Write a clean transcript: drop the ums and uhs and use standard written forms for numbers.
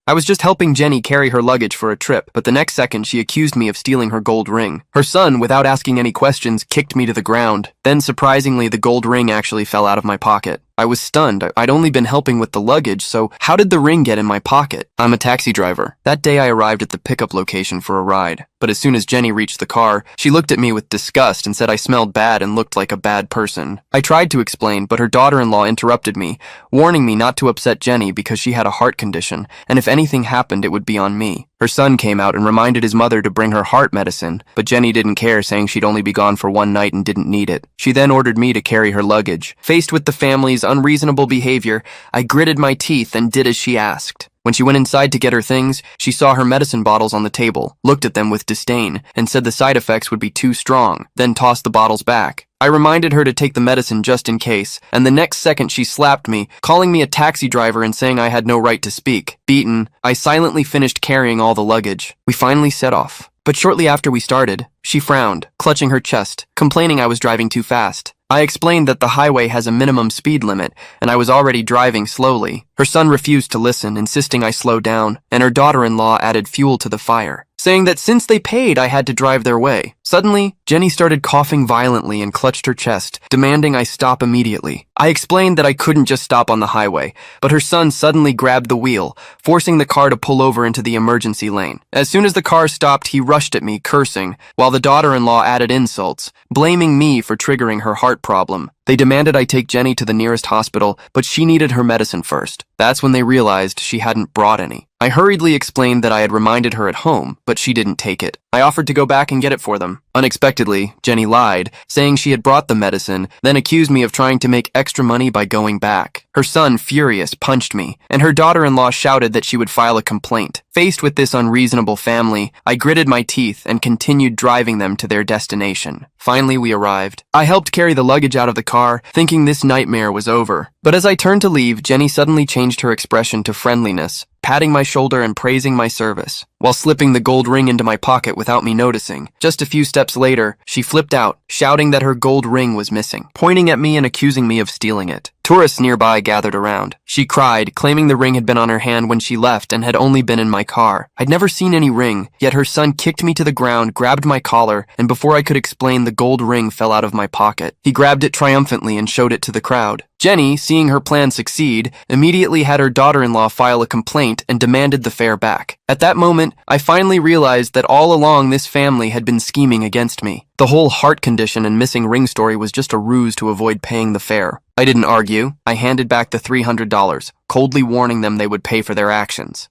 I was just helping Jenny carry her luggage for a trip, but the next second she accused me of stealing her gold ring. Her son, without asking any questions, kicked me to the ground. Then, surprisingly, the gold ring actually fell out of my pocket. I was stunned. I'd only been helping with the luggage, so how did the ring get in my pocket? I'm a taxi driver. That day I arrived at the pickup location for a ride. But as soon as Jenny reached the car, she looked at me with disgust and said I smelled bad and looked like a bad person. I tried to explain, but her daughter-in-law interrupted me, warning me not to upset Jenny because she had a heart condition, and if anything happened, it would be on me. Her son came out and reminded his mother to bring her heart medicine, but Jenny didn't care, saying she'd only be gone for one night and didn't need it. She then ordered me to carry her luggage. Faced with the family's unreasonable behavior, I gritted my teeth and did as she asked. When she went inside to get her things, she saw her medicine bottles on the table, looked at them with disdain, and said the side effects would be too strong, then tossed the bottles back. I reminded her to take the medicine just in case, and the next second she slapped me, calling me a taxi driver and saying I had no right to speak. Beaten, I silently finished carrying all the luggage. We finally set off. But shortly after we started, she frowned, clutching her chest, complaining I was driving too fast. I explained that the highway has a minimum speed limit, and I was already driving slowly. Her son refused to listen, insisting I slow down, and her daughter-in-law added fuel to the fire, saying that since they paid, I had to drive their way. Suddenly, Jenny started coughing violently and clutched her chest, demanding I stop immediately. I explained that I couldn't just stop on the highway, but her son suddenly grabbed the wheel, forcing the car to pull over into the emergency lane. As soon as the car stopped, he rushed at me, cursing, while the daughter-in-law added insults, blaming me for triggering her heart problem. They demanded I take Jenny to the nearest hospital, but she needed her medicine first. That's when they realized she hadn't brought any. I hurriedly explained that I had reminded her at home, but she didn't take it. I offered to go back and get it for them. Unexpectedly, Jenny lied, saying she had brought the medicine, then accused me of trying to make extra money by going back. Her son, furious, punched me, and her daughter-in-law shouted that she would file a complaint. Faced with this unreasonable family, I gritted my teeth and continued driving them to their destination. Finally, we arrived. I helped carry the luggage out of the car, thinking this nightmare was over. But as I turned to leave, Jenny suddenly changed her expression to friendliness, patting my shoulder and praising my service, while slipping the gold ring into my pocket without me noticing. Just a few steps later, she flipped out, shouting that her gold ring was missing, pointing at me and accusing me of stealing it. Tourists nearby gathered around. She cried, claiming the ring had been on her hand when she left and had only been in my car. I'd never seen any ring, yet her son kicked me to the ground, grabbed my collar, and before I could explain, the gold ring fell out of my pocket. He grabbed it triumphantly and showed it to the crowd. Jenny, seeing her plan succeed, immediately had her daughter-in-law file a complaint and demanded the fare back. At that moment, I finally realized that all along this family had been scheming against me. The whole heart condition and missing ring story was just a ruse to avoid paying the fare. I didn't argue. I handed back the $300, coldly warning them they would pay for their actions.